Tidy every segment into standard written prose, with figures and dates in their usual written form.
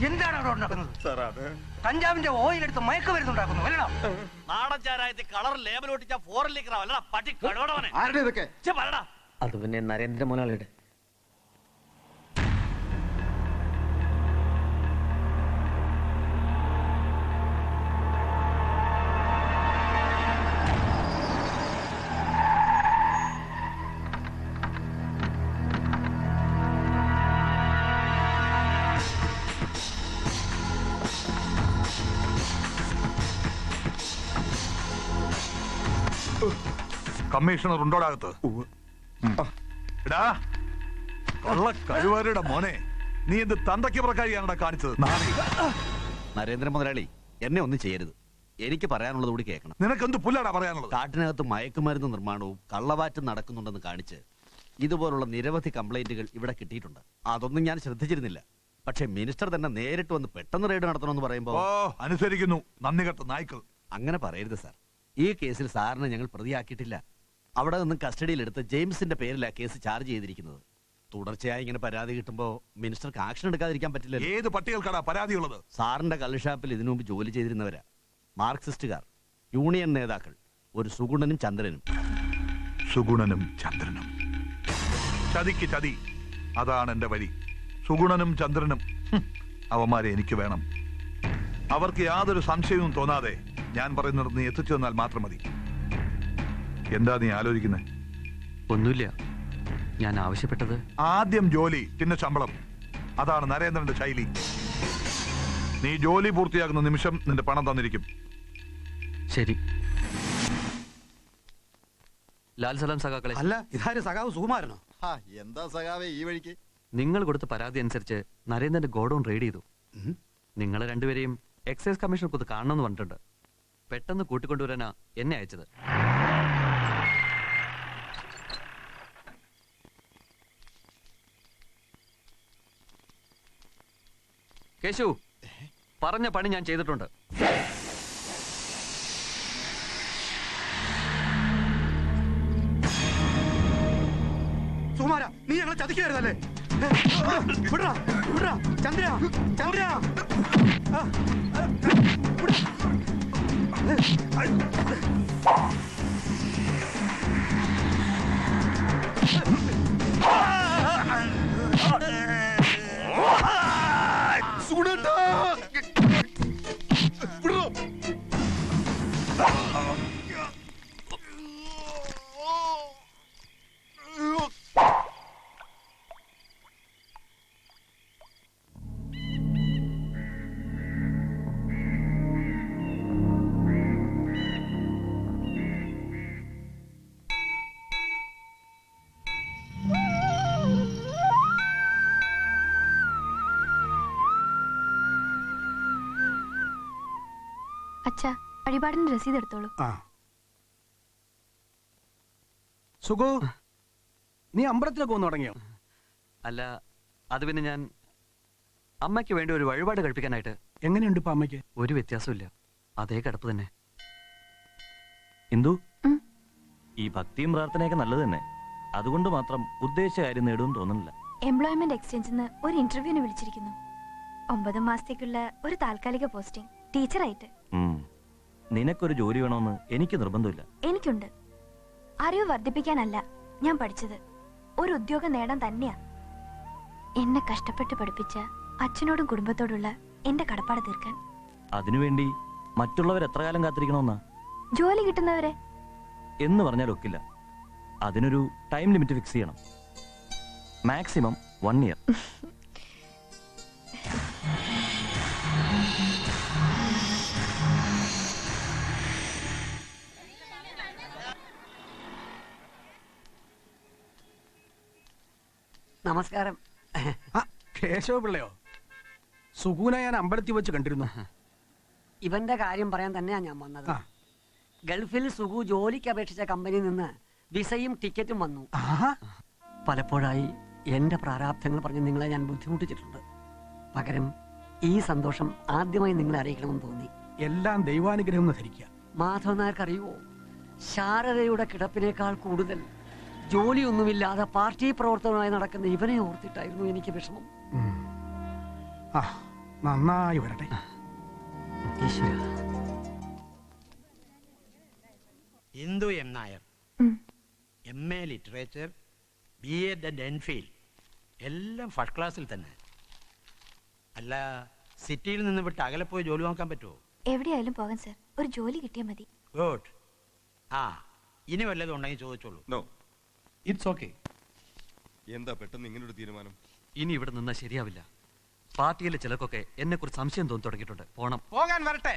എന്താണ് അവിടെ ഉണ്ടാക്കുന്നത്? കഞ്ചാവിന്റെ ഓയിൽ എടുത്ത് മയക്കുമരുന്നുണ്ടാക്കുന്നു അല്ലടാ? നാടൻ ചാരായത്തിൽ കളർ ലേബൽ ഒട്ടിച്ച ഫോറിൻ ലീക്കറാ അല്ലടാ പട്ടി കടവടവനെ. ആരുടെ ഇതൊക്കെ? പറടാ. അത് പിന്നെ നരേന്ദ്ര മുതലാളിയുടെ. കമ്മീഷണർ ഉണ്ടോടാകത്ത്? എടാ കള്ള കഴിവാരുടെ മോനെ, നീ എന്ത് തന്തയ്ക്ക് പ്രക്കാരിയാണടാ കാണിച്ചത്? നരേന്ദ്ര മുതലാളി, എന്നെ ഒന്നും ചെയ്യരുത്. എനിക്ക് പറയാനുള്ളത് കൂടി കേൾക്കണം. നിനക്കെന്ത് പുല്ലാടാ പറയാനുള്ളത്? കാട്ടിനകത്ത് മയക്കുമരുന്ന് നിർമ്മാണവും കള്ളവാറ്റും നടക്കുന്നുണ്ടെന്ന് കാണിച്ച് ഇതുപോലുള്ള നിരവധി കംപ്ലൈന്റുകൾ ഇവിടെ കിട്ടിയിട്ടുണ്ട്. അതൊന്നും ഞാൻ ശ്രദ്ധിച്ചിരുന്നില്ല. പക്ഷെ മിനിസ്റ്റർ തന്നെ നേരിട്ട് വന്ന് പെട്ടെന്ന് റെയ്ഡ് നടത്തണമെന്ന് പറയുമ്പോ അനുസരിക്കുന്നു. നന്ദി കെട്ട നായ്ക്കൾ. അങ്ങനെ പറയരുത് സാർ. ഈ കേസിൽ സാറിനെ ഞങ്ങൾ പ്രതിയാക്കിയിട്ടില്ല. അവിടെ നിന്ന് കസ്റ്റഡിയിലെടുത്ത് ജെയിംസിന്റെ പേരിലാ കേസ് ചാർജ് ചെയ്തിരിക്കുന്നത്. തുടർച്ചയായി ഇങ്ങനെ പരാതി കിട്ടുമ്പോ മിനിസ്റ്റർക്ക് ആക്ഷൻ എടുക്കാതിരിക്കാൻ പറ്റില്ല. ഏത് പട്ടികൾക്കാടാ പരാതിയുള്ളത്? സാറിന്റെ കള്ളുഷാപ്പിൽ ഇതിനു മുമ്പ് ജോലി ചെയ്തിരുന്നവരാ. മാർക്സിസ്റ്റുകാർ, യൂണിയൻ നേതാക്കൾ, ഒരു സുഗുണനും ചന്ദ്രനും. സുഗുണനും ചന്ദ്രനും, ചതിക്ക് ചതി. അതാണ് എന്റെ വഴി. സുഗുണനും ചന്ദ്രനും അവന്മാരെ എനിക്ക് വേണം. അവർക്ക് യാതൊരു സംശയവും തോന്നാതെ ഞാൻ പറയുന്നത് നീ എത്തിച്ചു തന്നാൽ മാത്രം മതി. എന്താ നീ ആലോചിക്കുന്നത്? ഒന്നുമില്ല. ഞാൻ ആവശ്യപ്പെട്ടത് ആദ്യം ജോലി, പിന്നെ ശമ്പളം. അതാണ് നരേന്ദ്രന്റെ ശൈലി. നീ ജോലി പൂർത്തിയാക്കുന്ന നിമിഷം നിന്റെ പണം തന്നിരിക്കും. ശരി. ലാൽ സലാം സഖാക്കളെ. അല്ല, ഇതാര് സഖാവ് സുകുമാരനോ? എന്താ സഖാവേ ഈ വഴിക്ക്? നിങ്ങൾ കൊടുത്ത പരാതി അനുസരിച്ച് നരേന്ദ്രന്റെ ഗോഡൌൺ റെയ്ഡ് ചെയ്തു. നിങ്ങൾ രണ്ടുപേരെയും എക്സൈസ് കമ്മീഷണർ കൊത്ത് കാണണമെന്ന് പറഞ്ഞിട്ടുണ്ട്. പെട്ടെന്ന് കൂട്ടിക്കൊണ്ടുവരാനാ എന്നെ അയച്ചത്. കേശു, പറഞ്ഞ പണി ഞാൻ ചെയ്തിട്ടുണ്ട്. സുകുമാര, നീ ഞങ്ങളെ ചതിക്കായിരുന്നല്ലേ? വിടറാ, വിടറാ. ചന്ദ്ര, ചന്ദ്ര. സുഗുണേട്ടാ, വിടറാ. അച്ഛാ, വഴിപാടിന്റെ രസീത് എടുത്തോളൂ. സുഗു, നീ അമ്പലത്തിലൊക്കെ ഒന്ന് തുടങ്ങിയോ? അല്ല, അത് പിന്നെ ഞാൻ അമ്മയ്ക്ക് വേണ്ടി ഒരു വഴിപാട് കഴിപ്പിക്കാനായിട്ട്. എങ്ങനെയുണ്ട് ഇപ്പൊ അമ്മയ്ക്ക്? ഒരു വ്യത്യാസമില്ല, അതേ കിടപ്പ് തന്നെ. ഇന്ദു, ഈ ഭക്തിയും പ്രാർത്ഥനയൊക്കെ നല്ലത് തന്നെ. അതുകൊണ്ട് മാത്രം ഉദ്ദേശിച്ച കാര്യം നേടുമെന്ന് തോന്നുന്നില്ല. എംപ്ലോയ്മെന്റ് എക്സ്ചേഞ്ചിന്ന് ഒരു ഇന്റർവ്യൂവിന് വിളിച്ചിരിക്കുന്നു. 9 മാസത്തേക്കുള്ള ഒരു താൽക്കാലിക പോസ്റ്റിംഗ്, ടീച്ചറായിട്ട്. നിനക്കൊരു ജോലി വേണമെന്ന് എനിക്ക് നിർബന്ധമില്ല. എനിക്കുണ്ട്. അറിവ് വർദ്ധിപ്പിക്കാനല്ല ഞാൻ പഠിച്ചത്, ഒരു ഉദ്യോഗം നേടാൻ തന്നെയാ. എന്നെ കഷ്ടപ്പെട്ട് പഠിപ്പിച്ച അച്ഛനോടും കുടുംബത്തോടുള്ള എന്റെ കടപ്പാട് തീർക്കാൻ. അതിനുവേണ്ടി മറ്റുള്ളവർ എത്ര കാലം കാത്തിരിക്കണമെന്നാ? ജോലി കിട്ടുന്നവരെ എന്ന് പറഞ്ഞാൽ ഒക്കില്ല. അതിനൊരു ടൈം ലിമിറ്റ് ഫിക്സ് ചെയ്യണം. Maximum 1 year. നമസ്കാരം. കേശവ പിള്ളയോ? സുഗുനെ ഞാൻ അമ്പലത്തിൽ വെച്ച് കണ്ടിരുന്നു. ഇവന്റെ കാര്യം പറയാൻ തന്നെയാ ഞാൻ വന്നത്. ഗൾഫിൽ സുഗു ജോലിക്ക് അപേക്ഷിച്ച കമ്പനിയിൽ നിന്ന് വിസയും ടിക്കറ്റും വന്നു. പലപ്പോഴായി എന്റെ പ്രാരാബ്ധങ്ങൾ പറഞ്ഞ് നിങ്ങളെ ഞാൻ ബുദ്ധിമുട്ടിച്ചിട്ടുണ്ട്. പകരം ഈ സന്തോഷം ആദ്യമായി നിങ്ങളെ അറിയിക്കണമെന്ന് തോന്നി. എല്ലാം ദൈവാനുഗ്രഹം എന്ന് ധരിക്കുക. മാധവൻ നായർക്ക് അറിയുവോ, ശാരദയുടെ കിടപ്പിനേക്കാൾ കൂടുതൽ ജോലിയൊന്നുമില്ലാതെ പാർട്ടി പ്രവർത്തനമായി നടക്കുന്ന ഇവനെ ഓർത്തിട്ടായിരുന്നു എനിക്ക് വിഷമം. ആ നന്നായി വരട്ടെ. ഈശ്വര. ഇന്ദു എം നായർ, ഉം. MA ലിറ്ററേച്ചർ, BA ഡെൻഫീൽ, എല്ലാം ഫസ്റ്റ് ക്ലാസ്സിൽ തന്നെ. അല്ല, സിറ്റിയിൽ നിന്ന് വിട്ട് അകലെ പോയി ജോലി നോക്കാൻ പറ്റുമോ? എവിടെയായാലും പോകാൻ സർ, ഒരു ജോലി കിട്ടിയാൽ മതി. ഗുഡ്. ആ, ഇനി വല്ലതും ഉണ്ടെങ്കിൽ ചോദിച്ചോളൂ. No, it's okay. എന്താ പെട്ടെന്ന് ഇങ്ങനൊരു തീരുമാനം? ഇനി ഇവിടെ നിന്നാൽ ശരിയാവില്ല. പാർട്ടിയിലെ ചിലർക്കൊക്കെ എന്നെ കുറിച്ച് സംശയം തോന്നി തുടങ്ങിയിട്ടുണ്ട്. പോണം. പോകാൻ വരട്ടെ.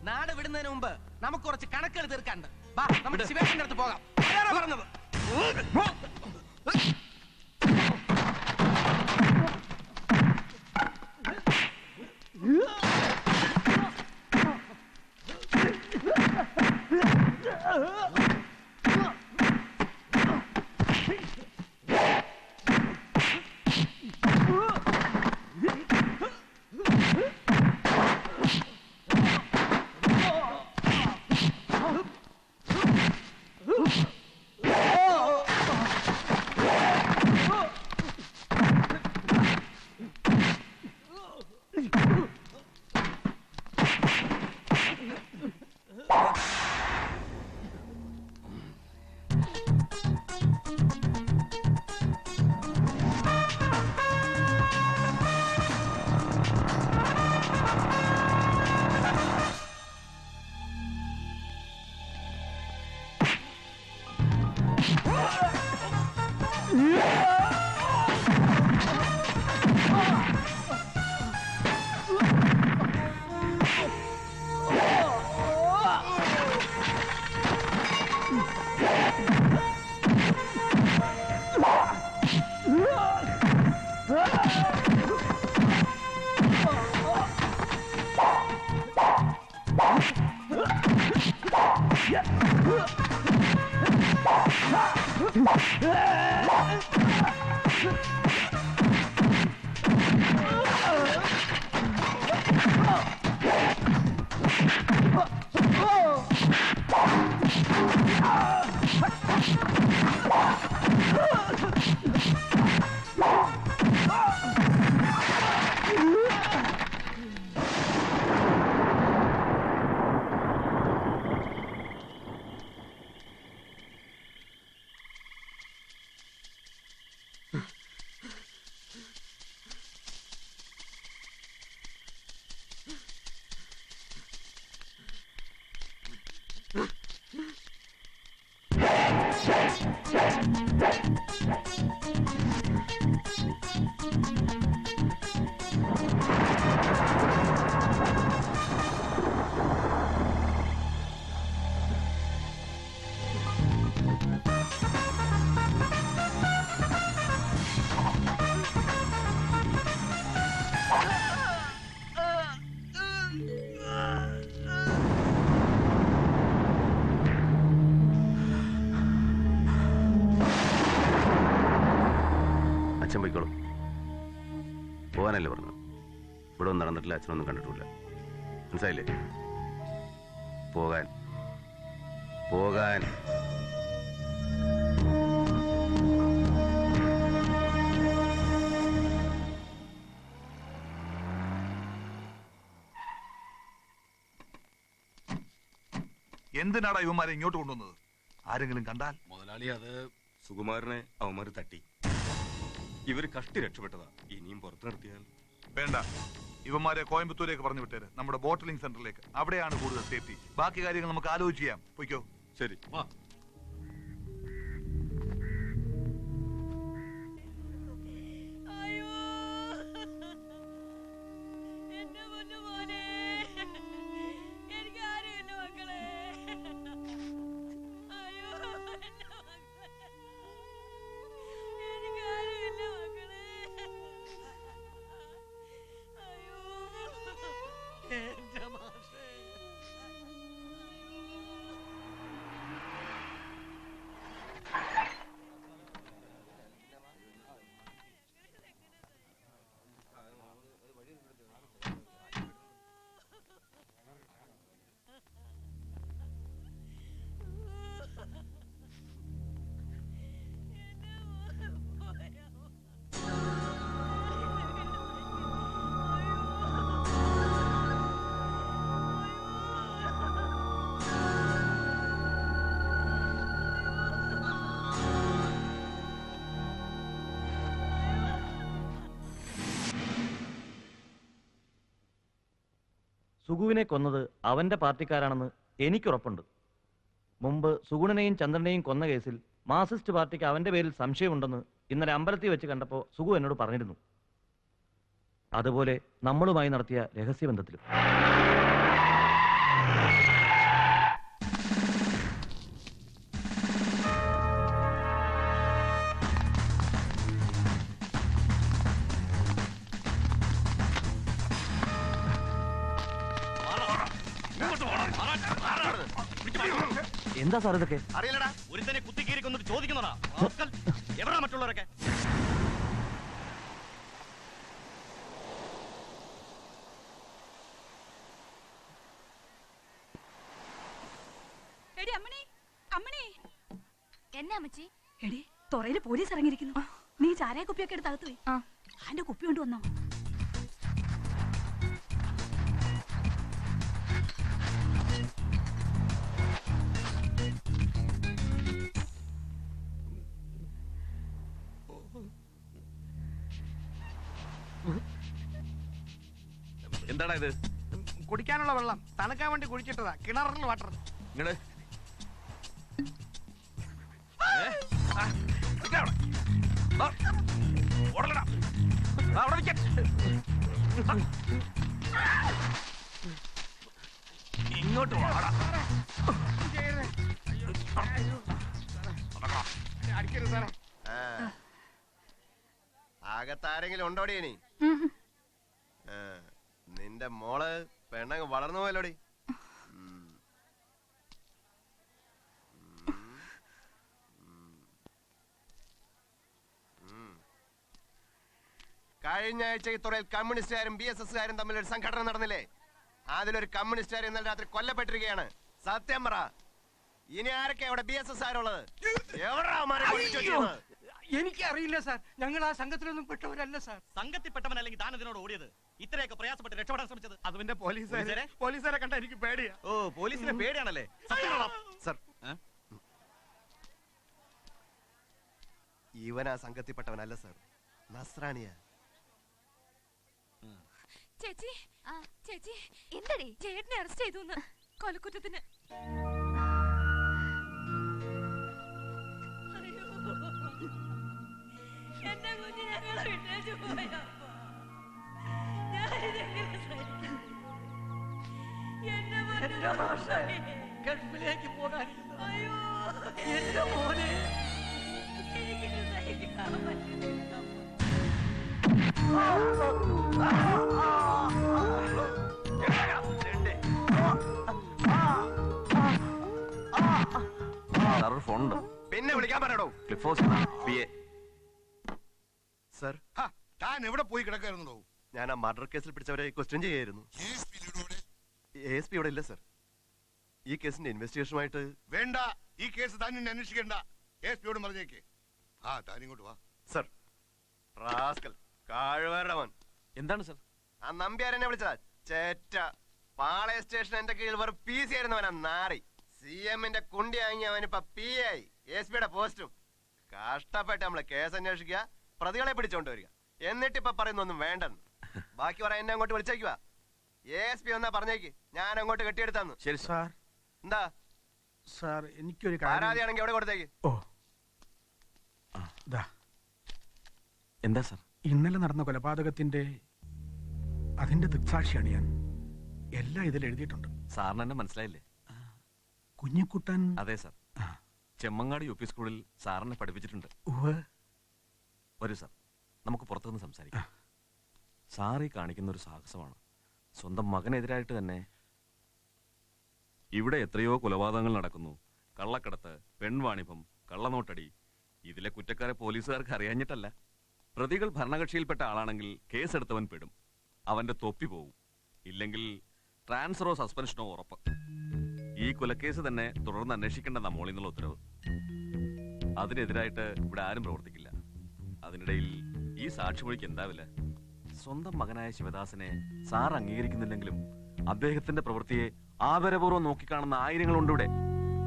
നാട് വിടുന്നതിന് മുമ്പ് നമുക്ക് കുറച്ച് കണക്കുകൾ തീർക്കാനുണ്ട്. വാ, നമുക്ക് ശിവേഷിന്റെ അടുത്ത് പോകാം. ആരാ പറഞ്ഞത്? അച്ഛൻ പോയിക്കോളും. പോകാനല്ലേ പറഞ്ഞു. ഇവിടെ ഒന്നും നടന്നിട്ടില്ല, അച്ഛനൊന്നും കണ്ടിട്ടില്ല. മനസ്സിലായില്ലേ? പോകാൻ പോകാൻ. എന്തിനാടാ ഇവന്മാരെ ഇങ്ങോട്ട് കൊണ്ടുവന്നത്? ആരെങ്കിലും കണ്ടാൽ? മുതലാളി, അത് സുകുമാരനെ അവന്മാര് തട്ടി. ഇവര് കഷ്ടി രക്ഷപ്പെട്ടതാ. ഇനിയും പുറത്തു നിർത്തിയാൽ വേണ്ട. ഇവന്മാരെ കോയമ്പത്തൂരേക്ക് പറഞ്ഞു വിട്ടേര്, നമ്മുടെ ബോട്ടിലിംഗ് സെന്ററിലേക്ക്. അവിടെയാണ് കൂടുതൽ സേഫ്റ്റി. ബാക്കി കാര്യങ്ങൾ നമുക്ക് ആലോചിച്ച് ചെയ്യാം. പൊയ്ക്കോ. ശരി. സുഗുവിനെ കൊന്നത് അവന്റെ പാർട്ടിക്കാരാണെന്ന് എനിക്കുറപ്പുണ്ട്. മുമ്പ് സുഗുണനെയും ചന്ദ്രനെയും കൊന്ന കേസിൽ മാർക്സിസ്റ്റ് പാർട്ടിക്ക് അവന്റെ പേരിൽ സംശയമുണ്ടെന്ന് ഇന്നലെ അമ്പലത്തിൽ വെച്ച് കണ്ടപ്പോൾ സുഗു എന്നോട് പറഞ്ഞിരുന്നു. അതുപോലെ നമ്മളുമായി നടത്തിയ രഹസ്യബന്ധത്തിലും. എന്താ സാർ ഇതൊക്കെ? അറിയില്ലടാ, ഒരുത്തനെ കുത്തിക്കീരി കൊന്നിട്ട് ചോദിക്കുന്നതാ. എവിടാ മറ്റുള്ളവരൊക്കെ? എന്നാ അമ്മച്ചി? എടി തുറയില് പോലീസ് ഇറങ്ങിയിരിക്കുന്നു. നീ ചാരായ കുപ്പിയൊക്കെ എടുത്ത് അകത്ത് പോയി അതിന്റെ കുപ്പി കൊണ്ട് വന്നോ. എന്താടാ ഇത്? കുടിക്കാനുള്ള വെള്ളം തണുക്കാൻ വേണ്ടി കുഴിച്ചിട്ടതാ. കിണറിൽ വാട്ടർ. ഇങ്ങട് ഇങ്ങോട്ട് വാടാ. അടിക്കരുത് സാറേ. അകത്താരെങ്കിലും ഉണ്ടോടി ഇനി? നിന്റെ മോള് പെണ്ണങ്ങ് വളർന്നു പോയല്ലോടി. കഴിഞ്ഞ ആഴ്ച ഈ തുറയിൽ കമ്മ്യൂണിസ്റ്റുകാരും BSSകാരും തമ്മിൽ ഒരു സംഘടന നടന്നില്ലേ? അതിലൊരു കമ്മ്യൂണിസ്റ്റുകാർ ഇന്നലെ രാത്രി കൊല്ലപ്പെട്ടിരിക്കുകയാണ്. സത്യം പറ, ഇനി ആരൊക്കെ അവിടെ BSSകാരുള്ളത്? എനിക്കറിയില്ല സാർ. ഞങ്ങൾ ആ സംഘത്തിലൊന്നും പെട്ടവരല്ല സാർ. സംഘത്തിൽപ്പെട്ടവനല്ലെങ്കിൽ താൻ ഇതിനോട് ഓടിയത്? ഇത്രയൊക്കെ പ്രയാസപ്പെട്ട് രക്ഷപ്പെടാൻ ശ്രമിച്ചത്? അത് പിന്നെ പോലീസുകാരെ കണ്ട എനിക്ക് പേടിയാ. ഓ, പോലീസിനെ പേടിയാണല്ലേ? സർ, ഇവൻ ആ സംഘത്തിൽപ്പെട്ടവനല്ല സർ, നസ്രാണിയാ. ചേച്ചി ചേച്ചി എന്തടി? ചേട്ടനെ അറസ്റ്റ് ചെയ്തു കൊലക്കുറ്റത്തിന്. എന്റെ കുഞ്ഞ് ഞങ്ങളെ വിട്ടേച്ചു പോയപ്പോ ഗൾഫിലേക്ക് പോകാൻ എന്റെ മോനെ ഫോണുണ്ട്. പിന്നെ വിളിക്കാൻ പറയടോ. സർ, താൻ എവിടെ പോയി കിടക്കായിരുന്നോ? ഞാൻ ആ മർഡർ കേസിൽ പിടിച്ചവരെ ക്വസ്റ്റ്യൻ ചെയ്യായിരുന്നു. ASP ഇവിടെ ഇല്ല സർ. ഈ കേസിന്റെ ഇൻവെസ്റ്റിഗേഷനുമായിട്ട്. വേണ്ട, ഈ കേസ് താൻ ഇനി അന്വേഷിക്കേണ്ട. ASPയോടും പറഞ്ഞേക്ക്. താൻ ഇങ്ങോട്ട് വാ. സർ, റാസ്കൽ കാഴ്വരവൻ. എന്താണ് സർ? ആ നമ്പ്യാരെന്നെ വിളിച്ചതാ. ചേറ്റ പാളയ സ്റ്റേഷൻ എന്റെ കീഴിൽ വെറും PC ആയിരുന്നവനാ നാറി. CMന്റെ കുണ്ടി വാങ്ങി അവനിപ്പ PI. ASPയുടെ പോസ്റ്റും. കഷ്ടപ്പെട്ട് നമ്മള് കേസ് അന്വേഷിക്കുക, പ്രതികളെ പിടിച്ചോണ്ട് വരിക. എന്നിട്ടിപ്പ പറയുന്നൊന്നും വേണ്ടെന്ന്. ബാക്കി പറയാൻ എന്നെ അങ്ങോട്ട് വിളിച്ചേക്കുവാ. ASP ഒന്നാ പറഞ്ഞേക്ക്, ഞാൻ അങ്ങോട്ട് കെട്ടിയെടുത്താന്ന്. ശരി സാർ. എന്താ സാർ, എനിക്കൊരു പരാതിയാണെങ്കിൽ എവിടെ കൊടുത്തേക്ക്? എന്താ സാർ? ഇന്നലെ നടന്ന കൊലപാതകത്തിന്റെ അതിന്റെ ദൃക്സാക്ഷിയാണ് ഞാൻ. എല്ലാം ഇതിൽ എഴുതിയിട്ടുണ്ട്. സാറിന് എന്നെ മനസ്സിലായില്ലേ? കുഞ്ഞിക്കുട്ടൻ. അതെ സാർ, ചെമ്മങ്ങാട് UP സ്കൂളിൽ സാറിനെ പഠിപ്പിച്ചിട്ടുണ്ട്. വരൂ സാർ, നമുക്ക് പുറത്തുനിന്ന് സംസാരിക്കാം. സാർ ഈ കാണിക്കുന്ന ഒരു സാഹസമാണ്. സ്വന്തം മകനെതിരായിട്ട് തന്നെ. ഇവിടെ എത്രയോ കൊലപാതകങ്ങൾ നടക്കുന്നു. കള്ളക്കടത്ത്, പെൺവാണിഭം, കള്ളനോട്ടടി. ഇതിലെ കുറ്റക്കാരെ പോലീസുകാർക്ക് അറിയാഞ്ഞിട്ടല്ല. പ്രതികൾ ഭരണകക്ഷിയിൽപ്പെട്ട ആളാണെങ്കിൽ കേസെടുത്തവൻ പെടും. അവന്റെ തൊപ്പി പോവും. ഇല്ലെങ്കിൽ ട്രാൻസ്ഫറോ സസ്പെൻഷനോ ഉറപ്പ്. ഈ കൊലക്കേസ് തന്നെ തുടർന്ന് അന്വേഷിക്കേണ്ടെന്ന മോളിൽ നിന്നുള്ള ഉത്തരവ്. അതിനെതിരായിട്ട് ഇവിടെ ആരും പ്രവർത്തിക്കില്ല. അതിനിടയിൽ ഈ സാക്ഷിമൊഴിക്ക് എന്താവില്ല? സ്വന്തം മകനായ ശിവദാസനെ സാർ അംഗീകരിക്കുന്നില്ലെങ്കിലും അദ്ദേഹത്തിന്റെ പ്രവൃത്തിയെ ആദരപൂർവ്വം നോക്കിക്കാണുന്ന ആയിരങ്ങളുണ്ട് ഇവിടെ.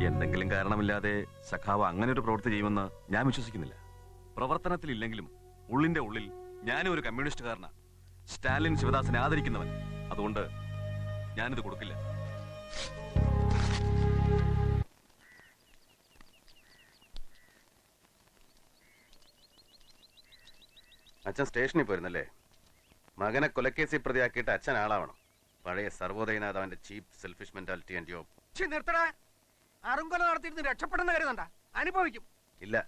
എന്തെങ്കിലും കാരണമില്ലാതെ സഖാവ് അങ്ങനെ ഒരു പ്രവൃത്തി ചെയ്യുമെന്ന് ഞാൻ വിശ്വസിക്കുന്നില്ല. പ്രവർത്തനത്തിലില്ലെങ്കിലും ഉള്ളിന്റെ ഉള്ളിൽ ഞാനും ഒരു കമ്മ്യൂണിസ്റ്റുകാരനാ. സ്റ്റാലിൻ ശിവദാസനെ ആദരിക്കുന്നവൻ. അതുകൊണ്ട് ഞാനിത് കൊടുക്കില്ല. അച്ഛൻ സ്റ്റേഷനിൽ പോയിരുന്നല്ലേ? മകനെ കൊലക്കേസിൽ പ്രതിയാക്കിയിട്ട് അച്ഛൻ ആളാവണം. പഴയ സർവോദയനാഥ് അവന്റെ ചീപ്പ് സെൽഫിഷ് മെന്റാലിറ്റി ആൻഡ് യോ. നിർത്തടാ. അറുങ്കൊല നടത്തിയിരുന്ന് രക്ഷപ്പെടുന്ന കരുതണ്ട, അനുഭവിക്കും. ഇല്ല,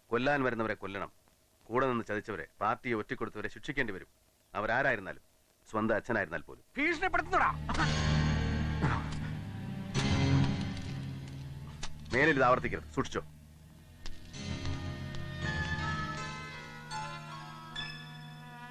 കൊല്ലാൻ വരുന്നവരെ കൊല്ലണം. കൂടെ നിന്ന് ചതിച്ചവരെ, പാർട്ടിയെ ഒറ്റിക്കൊടുത്തവരെ ശിക്ഷിക്കേണ്ടി വരും. അവരാരായിരുന്നാലും, സ്വന്തം അച്ഛനായിരുന്നാൽ പോലും. ഭീഷണിപ്പെടുത്തുന്നടാ. മേലിൽ ഇത് ആവർത്തിക്കരുത്, സൂക്ഷിച്ചോ.